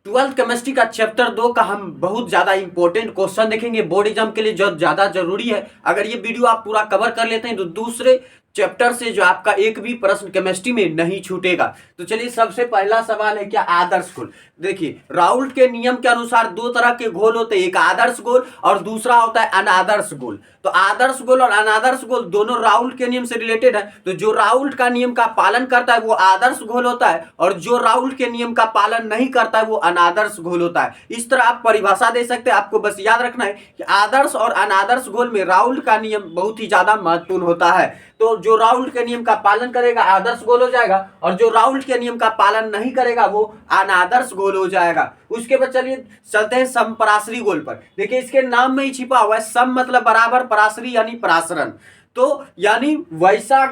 Twelfth chemistry का chapter 2 का हम बहुत ज़्यादा इंपॉर्टेंट क्वेश्चन देखेंगे बोर्ड एग्जाम के लिए, जो ज़्यादा जरूरी है। अगर ये वीडियो आप पूरा कवर कर लेते हैं तो दूसरे चैप्टर से जो आपका एक भी प्रश्न केमिस्ट्री में नहीं छूटेगा। तो चलिए, सबसे पहला सवाल है क्या राउल्ट घोल। देखिए, राउल्ट के नियम के अनुसार दो तरह के घोल होते हैं, एक आदर्श घोल और दूसरा होता है अनादर्श घोल। तो आदर्श घोल और अनादर्श घोल दोनों राउल्ट के नियम से रिलेटेड है। तो जो राउल्ट का नियम का पालन करता है वो आदर्श घोल होता है, और जो राउल्ट के नियम का पालन नहीं करता है वो अनादर्श घोल होता है। इस तरह आप परिभाषा दे सकते हैं। आपको बस याद रखना है कि आदर्श और अनादर्श घोल में राउल्ट का नियम बहुत ही ज्यादा महत्वपूर्ण होता है। तो जो राउल्ट के नियम का पालन करेगा आदर्श घोल हो जाएगा, और जो राउल्ट के नियम का पालन नहीं करेगा वो अनादर्श घोल हो जाएगा। उसके बाद चलिए चलते हैं समपराशरी घोल पर। देखिए, इसके नाम में ही छिपा हुआ है सम मतलब बराबर, पराशरी यानी परासरण। तो यानी वैसा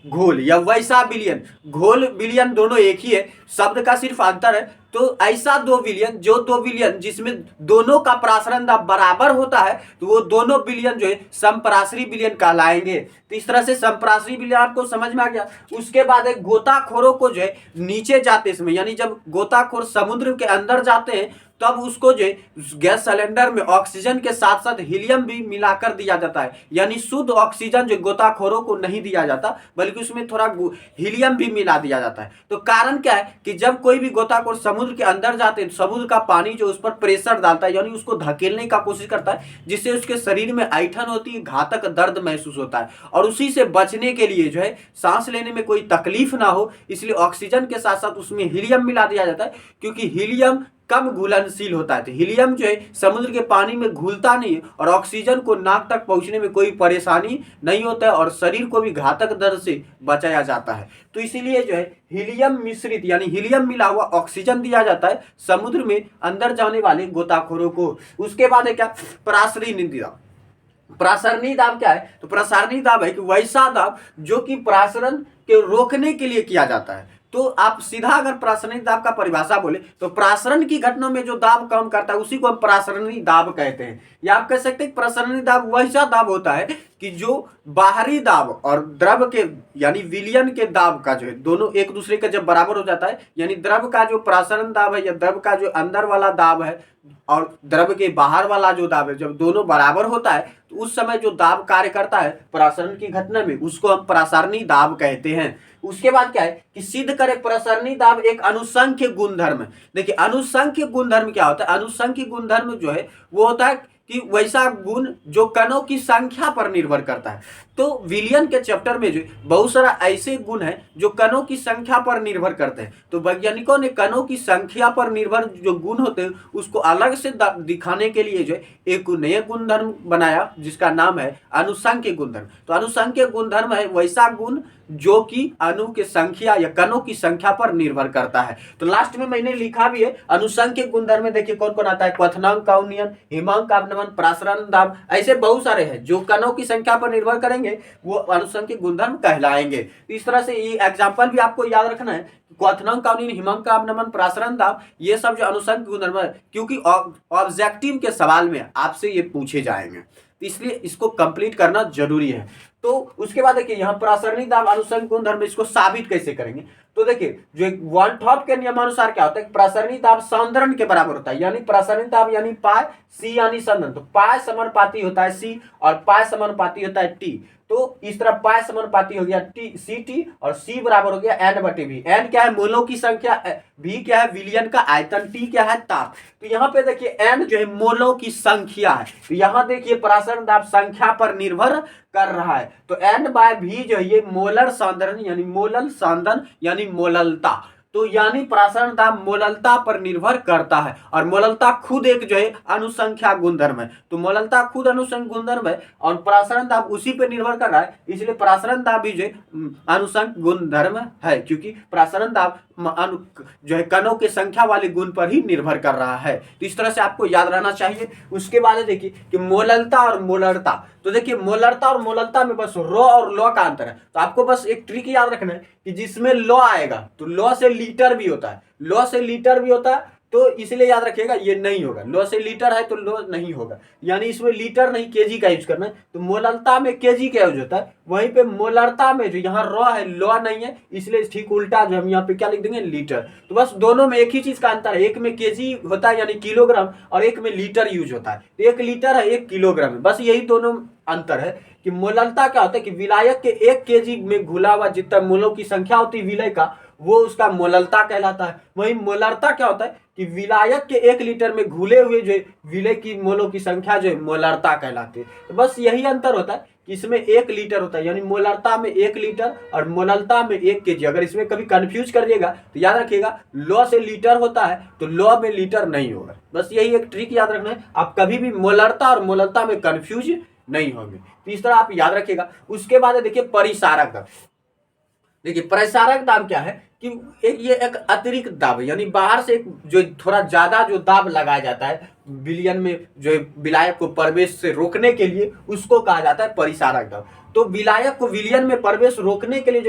घोल या वैसा विलयन, घोल विलयन दोनों एक ही है, शब्द का सिर्फ अंतर है। तो ऐसा दो विलयन, जो दो विलयन जिसमें दोनों का परासरण दाब बराबर होता है, तो वो दोनों विलयन जो है समपराशरी विलयन कहलाएंगे। तो इस तरह से समपराशरी विलयन आपको समझ में आ गया। उसके बाद एक गोताखोरों को जो है नीचे जाते समय, यानी जब गोताखोर समुद्र के अंदर जाते हैं तब उसको जो गैस सिलेंडर में ऑक्सीजन के साथ साथ हीलियम भी मिलाकर दिया जाता है। यानी शुद्ध ऑक्सीजन जो गोताखोरों को नहीं दिया जाता, बल्कि उसमें थोड़ा हीलियम भी मिला दिया जाता है। तो कारण क्या है कि जब कोई भी गोताखोर समुद्र के अंदर जाते हैं, समुद्र का पानी जो उस पर प्रेशर डालता है, यानी उसको धकेलने का कोशिश करता है, जिससे उसके शरीर में ऐंठन होती है, घातक दर्द महसूस होता है। और उसी से बचने के लिए जो है सांस लेने में कोई तकलीफ ना हो, इसलिए ऑक्सीजन के साथ साथ उसमें हीलियम मिला दिया जाता है, क्योंकि हीलियम कम घुलनशील होता है। तो हीलियम जो है समुद्र के पानी में घुलता नहीं है, और ऑक्सीजन को नाक तक पहुंचने में कोई परेशानी नहीं होता है, और शरीर को भी घातक दर्द से बचाया जाता है। तो इसीलिए जो है हीलियम मिश्रित यानी हीलियम मिला हुआ ऑक्सीजन दिया जाता है समुद्र में अंदर जाने वाले गोताखोरों को। उसके बाद है क्या, पराशरी दाब। प्रसारणी दाब क्या है, तो प्रसारणी दाब है कि वैसा दाब जो कि प्रसारण के रोकने के लिए किया जाता है। तो आप सीधा अगर प्रासरणिक दाब का परिभाषा बोले तो प्रासरण की घटनाओं में जो दाब कम करता है उसी को हम प्रासरणिक दाब कहते हैं। या आप कह सकते हैं प्रासरणिक दाब वैसा दाब होता है कि जो बाहरी दाब और द्रव के यानी विलयन के दाब का जो है दोनों एक दूसरे का जब बराबर हो जाता है, यानी द्रव का जो प्रासरण दाब है या द्रव का जो अंदर वाला दाब है और द्रव के बाहर वाला जो दाब है, जब दोनों बराबर होता है तो उस समय जो दाब कार्य करता है प्रासरण की घटना में, उसको हम प्रासरणी दाब कहते हैं। उसके बाद क्या है कि सिद्ध करे प्रसरणी दाब एक अनुसंख्य गुणधर्म है। देखिए, अनुसंख्य गुणधर्म क्या होता है, अनुसंख्य गुणधर्म जो है वो होता है कि वैसा गुण जो कणों की संख्या पर निर्भर करता है। तो विलियन के चैप्टर में जो बहुत सारा ऐसे गुण है जो कणों की संख्या पर निर्भर करते हैं। तो वैज्ञानिकों ने कणों की संख्या पर निर्भर जो गुण होते हैं उसको अलग से दिखाने के लिए जो एक नया गुणधर्म बनाया जिसका नाम है अनुसंख्य गुणधर्म। तो अनुसंख्य गुणधर्म है वैसा गुण जो कि अणु की संख्या या कणों की संख्या पर निर्भर करता है। तो लास्ट में मैंने लिखा भी है अनुसंख्य गुणधर्म में, देखिए कौन कौन आता है, क्वथनांक का उन्नयन, हिमांक का अपनमन, प्रासरण दाब, ऐसे बहुत सारे हैं जो कणों की संख्या पर निर्भर करेंगे वो अनुसंख्य गुणधर्म कहलाएंगे। इस तरह से ये एग्जाम्पल भी आपको याद रखना है, क्वथनांक का उन्नयन, हिमांक का अपनमन, प्रासरण दाब, ये सब जो अनुसंख्य गुणधर्म है, क्योंकि ऑब्जेक्टिव के सवाल में आपसे ये पूछे जाएंगे, इसलिए इसको कंप्लीट करना जरूरी है। तो उसके बाद देखिए यहाँ प्रासरणिक दाब अनुसंख्य गुणधर्म, इसको साबित कैसे करेंगे। तो देखिए जो एक वॉल्टॉप के नियमानुसार क्या होता है, प्रासरणिक दाब सांद्रण के बराबर होता है। यानी प्रासरणिक दाब यानी पाई, सी यानी सांद्रण, तो पाई समानुपाती होता है सी और पाई समानुपाती होता है टी। तो इस तरह पाई समानुपाती हो गया टी सी टी और सी बराबर हो गया एन बटे वी। एन क्या है, मोलों की संख्या, वी क्या है, विलयन का आयतन, टी क्या है, ताप। तो यहाँ पे देखिए एन जो है मोलों की संख्या है, तो यहाँ देखिए प्रासरण दाब संख्या पर निर्भर कर रहा है। तो एन बाय वी जो है ये मोलर सांद्रण यानी मोलल सांद्रण यानी मोललता। तो यानी प्रासरण दाब मोललता पर निर्भर करता है, और मोललता खुद एक जो है अनुसंख्या गुणधर्म है। तो मोललता खुद अनुसंख्या गुणधर्म है और प्रासरण दाब उसी पर निर्भर कर रहा है, इसलिए प्रासरण दाब भी जो है अनुसंख्य गुणधर्म है, क्योंकि प्रासरण दाब जो है कणों की संख्या वाले गुण पर ही निर्भर कर रहा है। तो इस तरह से आपको याद रहना चाहिए। उसके बाद देखिए कि मोललता और मोलरता। तो देखिए मोलरता और मोललता में बस रो और लॉ का अंतर है। तो आपको बस एक ट्रिक याद रखना है कि जिसमें लॉ आएगा तो लॉ से लीटर भी होता है, लॉ से लीटर भी होता है तो इसलिए याद रखिएगा ये नहीं होगा। लॉ से लीटर है तो लॉ नहीं होगा, यानी इसमें लीटर नहीं केजी का यूज करना है। तो मोलरता में केजी का यूज होता है, वहीं पे मोलरता में जो यहाँ रॉ है लॉ नहीं है, इसलिए ठीक उल्टा जो हम यहाँ पे क्या लिख देंगे लीटर। तो बस दोनों में एक ही चीज का अंतर है, एक में केजी होता है यानी किलोग्राम और एक में लीटर यूज होता है। तो 1 लीटर है 1 किलोग्राम है, बस यही दोनों अंतर है। कि मोलरता क्या होता है कि विलायक के 1 केजी में घुला हुआ जितना मोलों की संख्या होती है विलय का, वो उसका मोलरता कहलाता है। वहीं मोलरता क्या होता है कि विलायक के 1 लीटर में घुले हुए जो विलय की मोलों की संख्या जो मोलरता कहलाती है। तो बस यही अंतर होता है कि इसमें 1 लीटर होता है, यानी मोलरता में 1 लीटर और मोलरता में 1 केजी। अगर इसमें कभी कंफ्यूज कर दिएगा तो याद रखिएगा लॉ से लीटर होता है तो लॉ में लीटर नहीं होगा। बस यही एक ट्रिक याद रखना है, आप कभी भी मोलरता और मोलरता में कंफ्यूज नहीं होंगे। तो इस तरह आप याद रखिएगा। उसके बाद देखिए परिसारक दाब। देखिए परिसारक दाब क्या है कि ये एक अतिरिक्त दाब है, यानी बाहर से एक जो थोड़ा ज्यादा जो दाब लगाया जाता है विलयन में जो विलायक को प्रवेश से रोकने के लिए, उसको कहा जाता है परिसारक दाब। तो विलायक को विलयन में प्रवेश रोकने के लिए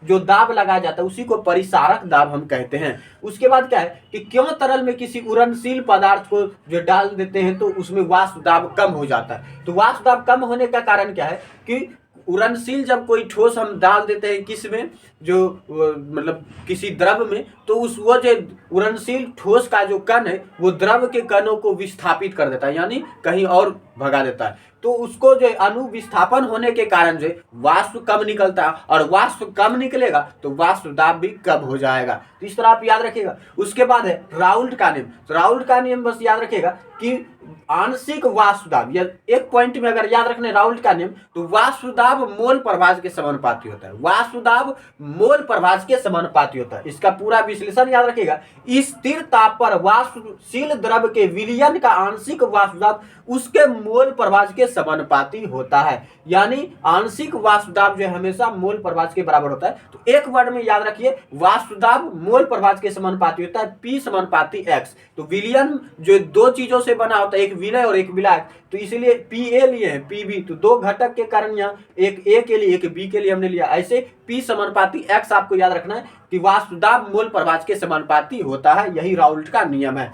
जो दाब लगाया जाता है उसी को परिसारक दाब हम कहते हैं। उसके बाद क्या है कि क्यों तरल में किसी उड़नशील पदार्थ को जो डाल देते हैं तो उसमें वाष्प दाब कम हो जाता है। तो वाष्प दाब कम होने का कारण क्या है कि उड़नशील जब कोई ठोस हम डाल देते हैं किस में, जो मतलब किसी द्रव में, तो उस वो जो उड़नशील ठोस का जो कण है वो द्रव के कणों को विस्थापित कर देता है, यानी कहीं और भगा देता है। तो उसको जो अणु विस्थापन होने के कारण जो वाष्प कम निकलता है, और वाष्प कम निकलेगा तो वाष्प दाब भी कम हो जाएगा। तो इस तरह आप याद रखिएगा। उसके बाद है राउल्ट का नियम। तो राउल्ट का नियम बस याद रखिएगा कि आंशिक वाष्प दाब, या एक पॉइंट में अगर याद रखने राउल्ट का नियम, तो वाष्प दाब मोल प्रभाज के समानुपाती होता है। वाष्प दाब मोल प्रभाज के समानुपाती होता है। इसका पूरा विश्लेषण याद रखिएगा। स्थिर ताप पर वाष्पशील द्रव के विलयन का आंशिक वाष्प दाब उसके मोल प्रभाज के समानुपाती होता है, यानी आंशिक वाष्प दाब जो हमेशा मोल प्रभाज के बराबर होता है। तो एक वर्ड में याद रखिए वाष्प दाब मोल प्रभाज के समानुपाती होता है, P समानुपाती X। तो विलयन जो दो चीजों से बना होता है, एक विलय और एक विलायक, तो इसलिए Pa लिए है Pb, तो दो घटक के कारण यहाँ एक A के लिए एक B के लिए हमने लिया। ऐसे P समानुपाती X आपको याद रखना है कि वाष्प दाब मोल प्रभाज के समानुपाती होता है, यही राउल्ट का नियम है।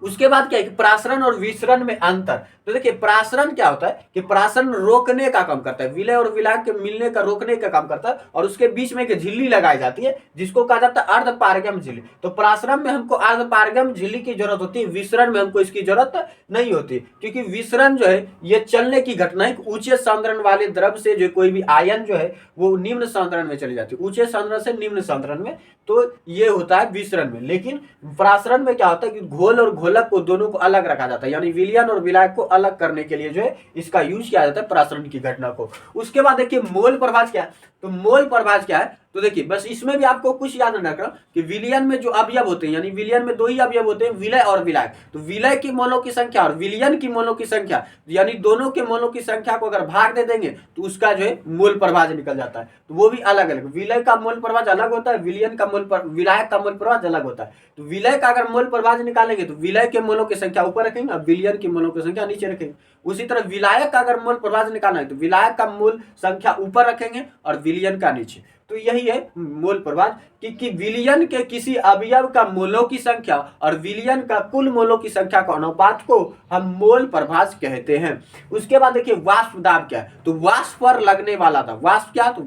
उसके बाद क्या है कि प्रासरण और विसरण में अंतर। तो देखिए प्रासरण क्या होता है कि प्रासरण रोकने का काम करता है, विलय और विलायक के मिलने का रोकने का काम करता है, और उसके बीच में एक झिल्ली लगाई जाती है जिसको कहा जाता है अर्धपारगम झिल्ली। तो प्रासरण में हमको अर्धपारगम झिल्ली की जरूरत होती है, विसरण में हमको इसकी जरूरत नहीं होती, क्योंकि विसरण जो है ये चलने की घटना है। ऊंचे सांद्रण वाले द्रव से जो कोई भी आयन जो है वो निम्न सांद्रण में चली जाती है, ऊंचे सांद्रण से निम्न सांद्रण में, तो ये होता है विसरण में। लेकिन प्रासरण में क्या होता है कि घोल और घोलक को दोनों को अलग रखा जाता है, यानी विलयन और विलायक को अलग करने के लिए जो है इसका यूज किया जाता है प्रासरण की घटना को। उसके बाद देखिए मोल प्रभाज क्या है। तो मोल प्रभाज क्या है, तो देखिए बस इसमें भी आपको कुछ याद रखना कि विलयन में जो अवयव होते हैं, यानी विलयन में दो ही अवयव होते हैं, विलय और विलायक। तो विलय की मोलों की संख्या और विलयन की मोलों की संख्या, यानी दोनों के मोलों की संख्या को अगर भाग दे देंगे तो उसका जो है मोल प्रभाज निकल जाता है। तो वो भी अलग अलग, विलय का मोल प्रभाज अलग होता है, विलयन का विलायक का मोल प्रभाज अलग होता है। तो विलय का अगर मोल प्रभाज निकालेंगे तो विलय के मोलों की संख्या ऊपर रखेंगे और विलयन की मोलों की संख्या नीचे रखेंगे। उसी तरह विलायक का अगर मोल प्रभाज निकालना है तो विलायक का मोल संख्या ऊपर रखेंगे और विलयन का नीचे। तो यही है मोल प्रभाज कि विलयन के किसी अवयव का मोलों की संख्या और विलयन का कुल मोलों की संख्या का अनुपात को हम मोल प्रभाज कहते हैं। उसके बाद देखिए वाष्प दाब क्या है। तो वाष्प पर लगने वाला दाब, वाष्प क्या, तो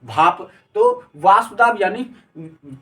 भाप। तो वाष्प दाब यानी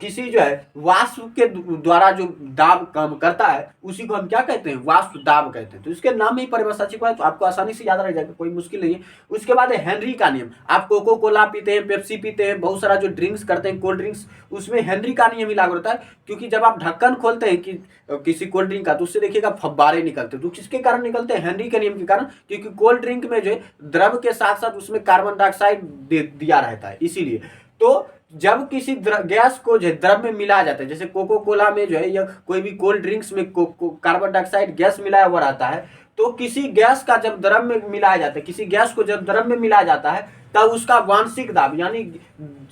किसी जो है वाष्प के द्वारा जो दाब काम करता है उसी को हम क्या कहते हैं, वाष्प दाब कहते हैं। तो इसके नाम में ही परिभाषा छिपा है, तो आपको आसानी से याद रह जाएगा, कोई मुश्किल नहीं है। उसके बाद है हेनरी का नियम। आप कोको कोला पीते हैं, पेप्सी पीते हैं, बहुत सारा जो ड्रिंक्स करते हैं कोल्ड ड्रिंक्स, उसमें हेनरी का नियम ही लागू होता है। क्योंकि जब आप ढक्कन खोलते हैं कि किसी कोल्ड ड्रिंक का, तो उससे देखिएगा फव्वारे निकलते हैं। तो किसके कारण निकलते हैं, हेनरी के नियम के कारण, क्योंकि कोल्ड ड्रिंक में जो है द्रव के साथ साथ उसमें कार्बन डाइऑक्साइड दिया रहता है, इसीलिए। तो जब किसी गैस को जो है द्रव में मिलाया जाता है, जैसे कोको कोला में जो है या कोई भी कोल्ड ड्रिंक्स में कार्बन डाइऑक्साइड गैस मिलाया हुआ रहता है, तो किसी गैस का जब द्रव में मिलाया जाता है, किसी गैस को जब द्रव में मिलाया जाता है तब उसका वांशिक दाब, यानी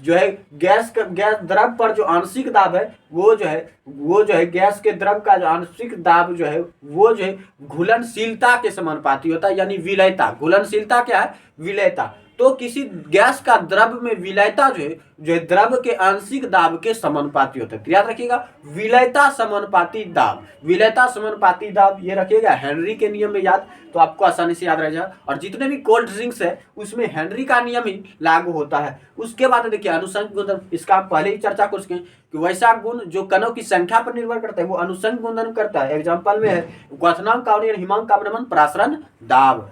जो है गैस द्रव पर जो आंशिक दाब है वो जो है गैस के द्रव का जो आंशिक दाब जो है वो जो है घुलनशीलता के समानुपाती होता है, यानी विलयता। घुलनशीलता क्या है, विलयता। तो किसी गैस का द्रव में विलयता जो है द्रव के आंशिक दाब के समानुपाती होता है। तो याद रखिएगा विलयता समानुपाती दाब, विलयता समानुपाती दाब ये रखिएगा हेनरी के नियम में याद, तो आपको आसानी से याद रह जाए। और जितने भी कोल्ड ड्रिंक्स है उसमें हेनरी का नियम ही लागू होता है। उसके बाद देखिए अनुषंग गुणधर्म, इसका आप पहले ही चर्चा कर चुके हैं कि वैसा गुण जो कणों की संख्या पर निर्भर करता है वो अनुषंग गुणधर्म करता है। एग्जाम्पल में है क्वथनांक, हिमांक, अवनमन, प्रासरण, दाब।